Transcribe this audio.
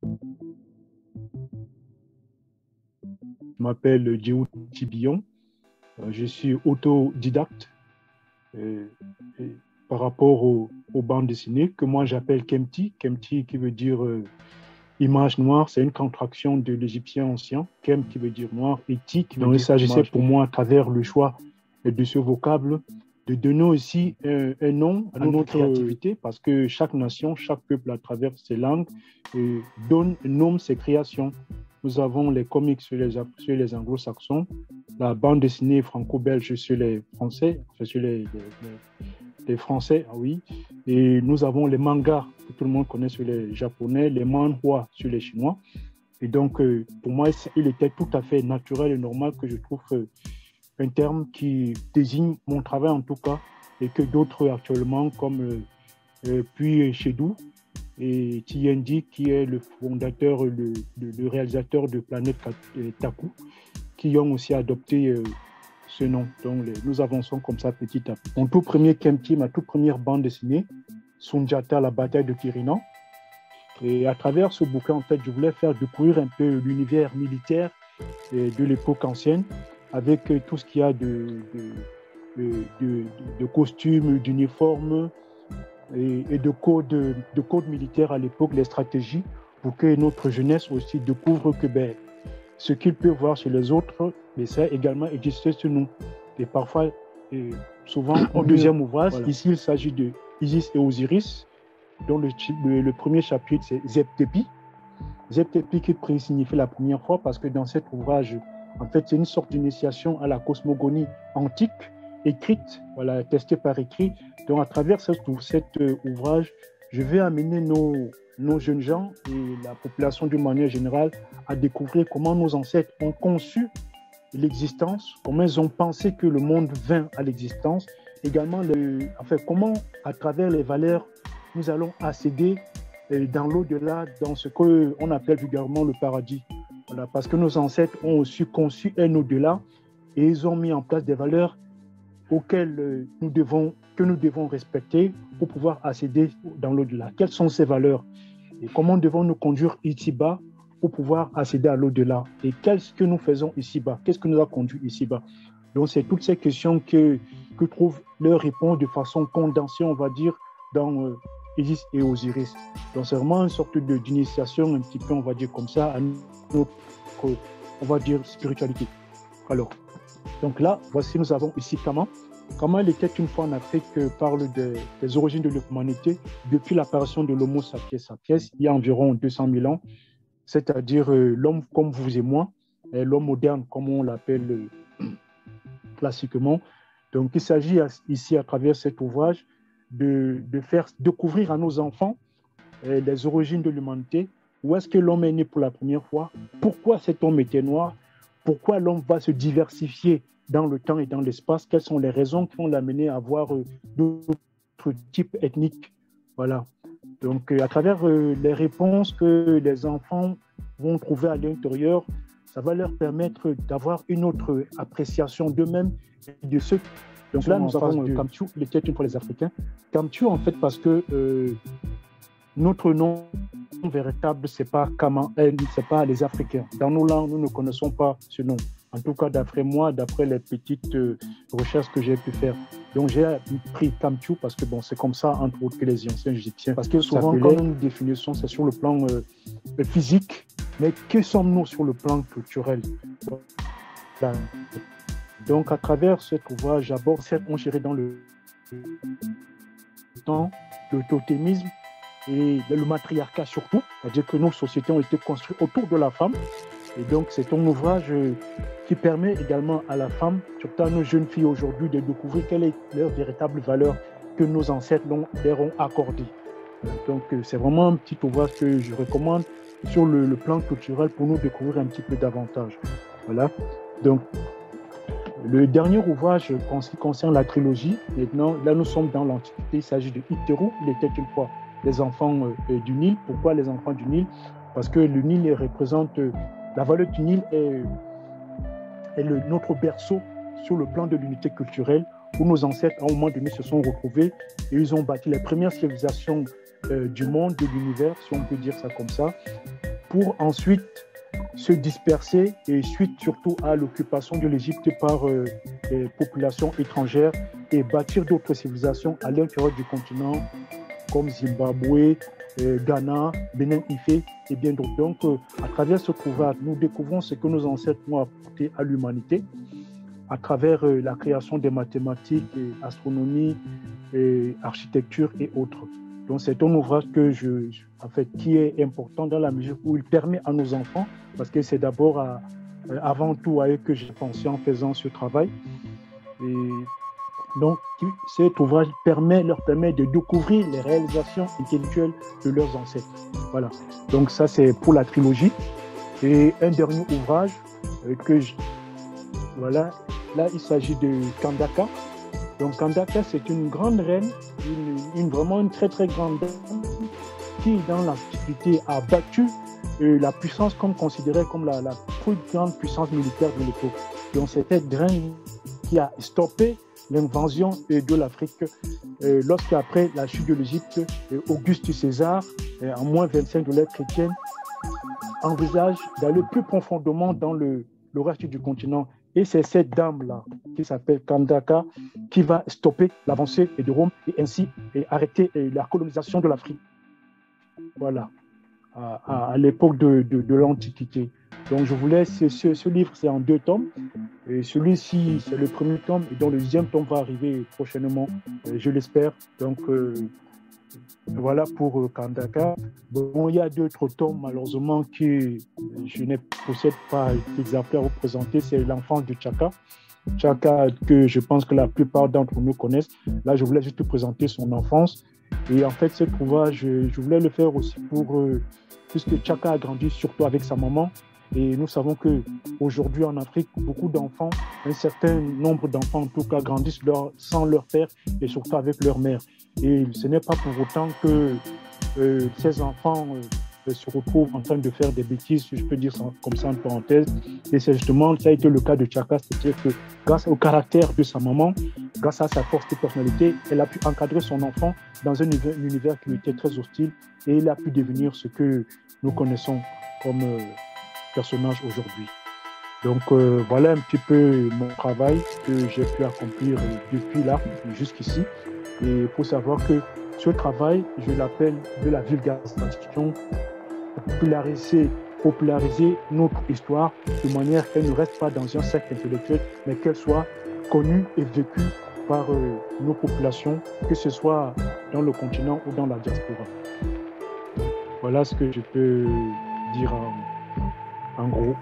Je m'appelle Djiou Tibillon. Je suis autodidacte euh, et par rapport aux bandes dessinées que moi j'appelle Kemti. Kemti qui veut dire image noire, c'est une contraction de l'égyptien ancien. Kem qui veut dire noir et Ti qui veut dire. Donc il s'agissait pour moi, à travers le choix de ce vocable, de donner aussi un nom à notre créativité, parce que chaque nation, chaque peuple, à travers ses langues, nomme ses créations. Nous avons les comics sur les anglo-saxons, la bande dessinée franco-belge sur les français, sur les français, ah oui, et nous avons les mangas que tout le monde connaît sur les japonais, les manhwa sur les chinois. Et donc, pour moi, il était tout à fait naturel et normal que je trouve un terme qui désigne mon travail en tout cas, et que d'autres actuellement, comme Puis Chedou et Tiendi, qui est le fondateur, le réalisateur de Planète Taku, qui ont aussi adopté ce nom. Donc, nous avançons comme ça petit à petit. Mon tout premier Kemti, ma toute première bande dessinée, Sundiata, la bataille de Kirinan. Et à travers ce bouquin, en fait, je voulais faire découvrir un peu l'univers militaire de l'époque ancienne, avec tout ce qu'il y a de costumes, d'uniformes et de codes militaires à l'époque, les stratégies, pour que notre jeunesse aussi découvre que ce qu'il peut voir chez les autres, mais ça également existe sur nous. Et parfois, souvent, au deuxième ouvrage, voilà. Ici, il s'agit de Isis et Osiris, dont le premier chapitre, c'est Zeptepi. Zeptepi qui signifie la première fois, parce que dans cet ouvrage, en fait, c'est une sorte d'initiation à la cosmogonie antique, écrite, voilà, testée par écrit. Donc, à travers cet ouvrage, je vais amener nos jeunes gens et la population d'une manière générale à découvrir comment nos ancêtres ont conçu l'existence, comment ils ont pensé que le monde vint à l'existence, également comment à travers les valeurs nous allons accéder dans l'au-delà, dans ce qu'on appelle vulgairement le paradis. Voilà, parce que nos ancêtres ont aussi conçu un au-delà et ils ont mis en place des valeurs auxquelles nous devons respecter pour pouvoir accéder dans l'au-delà. Quelles sont ces valeurs et comment devons-nous conduire ici-bas pour pouvoir accéder à l'au-delà? Et qu'est-ce que nous faisons ici-bas? Qu'est-ce que nous a conduit ici-bas? Donc, c'est toutes ces questions que trouvent leur réponse de façon condensée, on va dire, dans Isis et Osiris. Donc, c'est vraiment une sorte d'initiation, un petit peu, on va dire comme ça, à notre, on va dire, spiritualité. Alors, donc là, voici, nous avons ici Kama. Kama, il était une fois en Afrique, parle des origines de l'humanité depuis l'apparition de l'Homo sapiens sapiens, il y a environ 200 000 ans, c'est-à-dire l'homme comme vous et moi, l'homme moderne, comme on l'appelle classiquement. Donc, il s'agit ici, à travers cet ouvrage, de faire découvrir à nos enfants les origines de l'humanité, où est-ce que l'homme est né pour la première fois, pourquoi cet homme était noir, pourquoi l'homme va se diversifier dans le temps et dans l'espace, quelles sont les raisons qui vont l'amener à avoir d'autres types ethniques. Voilà. Donc, à travers les réponses que les enfants vont trouver à l'intérieur, ça va leur permettre d'avoir une autre appréciation d'eux-mêmes et de ceux. Donc là, nous avons Kamtu, il était une pour les Africains. Kamtu, en fait, parce que notre nom véritable, c'est pas Kama, c'est pas les Africains. Dans nos langues, nous ne connaissons pas ce nom. En tout cas, d'après moi, d'après les petites recherches que j'ai pu faire. Donc, j'ai pris Kamtu parce que bon, c'est comme ça, entre autres, que les anciens Égyptiens. Parce que souvent, quand nous définissons, c'est sur le plan physique, mais que sommes-nous sur le plan culturel? Donc, à travers cet ouvrage, j'aborde cette enchérée dans le temps, le totémisme et le matriarcat surtout, c'est-à-dire que nos sociétés ont été construites autour de la femme. Et donc, c'est un ouvrage qui permet également à la femme, surtout à nos jeunes filles aujourd'hui, de découvrir quelle est leur véritable valeur que nos ancêtres leur ont accordée. Donc, c'est vraiment un petit ouvrage que je recommande sur le plan culturel pour nous découvrir un petit peu davantage. Voilà. Donc, le dernier ouvrage concerne la trilogie. Maintenant, là, nous sommes dans l'Antiquité. Il s'agit de Iteru. Il était une fois les enfants du Nil. Pourquoi les enfants du Nil? Parce que le Nil représente... la vallée du Nil est notre berceau sur le plan de l'unité culturelle, où nos ancêtres, à un moment donné, se sont retrouvés et ils ont bâti les premières civilisations du monde, de l'univers, si on peut dire ça comme ça. pour ensuite se disperser et suite surtout à l'occupation de l'Égypte par les populations étrangères et bâtir d'autres civilisations à l'intérieur du continent comme Zimbabwe, Ghana, Bénin Ifé et bien d'autres. Donc, à travers ce ouvrage, nous découvrons ce que nos ancêtres ont apporté à l'humanité à travers la création des mathématiques, astronomie, architecture et autres. Donc, c'est un ouvrage qui est important dans la mesure où il permet à nos enfants, parce que c'est d'abord avant tout à eux que j'ai pensé en faisant ce travail. Et donc, cet ouvrage leur permet de découvrir les réalisations intellectuelles de leurs ancêtres. Voilà. Donc, ça, c'est pour la trilogie. Et un dernier ouvrage voilà. Là, il s'agit de Kandaka. Donc, Kandaka, c'est une grande reine, vraiment une très, très grande reine qui, dans l'Antiquité, a battu la puissance considérée comme la plus grande puissance militaire de l'époque. Donc, c'était cette reine qui a stoppé l'invasion de l'Afrique lorsqu'après la chute de l'Égypte, Auguste César, en moins 25 de l'ère chrétienne, envisage d'aller plus profondément dans le reste du continent. Et c'est cette dame-là, qui s'appelle Kandaka, qui va stopper l'avancée de Rome et ainsi arrêter la colonisation de l'Afrique. Voilà, à l'époque de l'Antiquité. Donc je vous laisse, ce livre, c'est en 2 tomes. Et celui-ci, c'est le premier tome, et donc le deuxième tome va arriver prochainement, je l'espère. Donc voilà pour Kandaka. Bon, il y a d'autres tomes, malheureusement, que je ne possède pas d'exemplaire à vous présenter. C'est L'enfant de Tchaka. Tchaka, que je pense que la plupart d'entre nous connaissent. Là, je voulais juste présenter son enfance. Et en fait, cet ouvrage, je voulais le faire aussi puisque Tchaka a grandi surtout avec sa maman. Et nous savons qu'aujourd'hui en Afrique, beaucoup d'enfants, un certain nombre d'enfants en tout cas, grandissent sans leur père et surtout avec leur mère. Et ce n'est pas pour autant que ces enfants se retrouvent en train de faire des bêtises, si je peux dire ça, comme ça en parenthèse. Et c'est justement, ça a été le cas de Tchaka, c'est-à-dire que grâce au caractère de sa maman, grâce à sa force de personnalité, elle a pu encadrer son enfant dans un univers qui lui était très hostile et il a pu devenir ce que nous connaissons comme personnage aujourd'hui. Donc voilà un petit peu mon travail que j'ai pu accomplir depuis là jusqu'ici. Et il faut savoir que ce travail, je l'appelle de la vulgarisation, populariser notre histoire de manière qu'elle ne reste pas dans un cercle intellectuel, mais qu'elle soit connue et vécue par nos populations, que ce soit dans le continent ou dans la diaspora. Voilà ce que je peux dire en gros.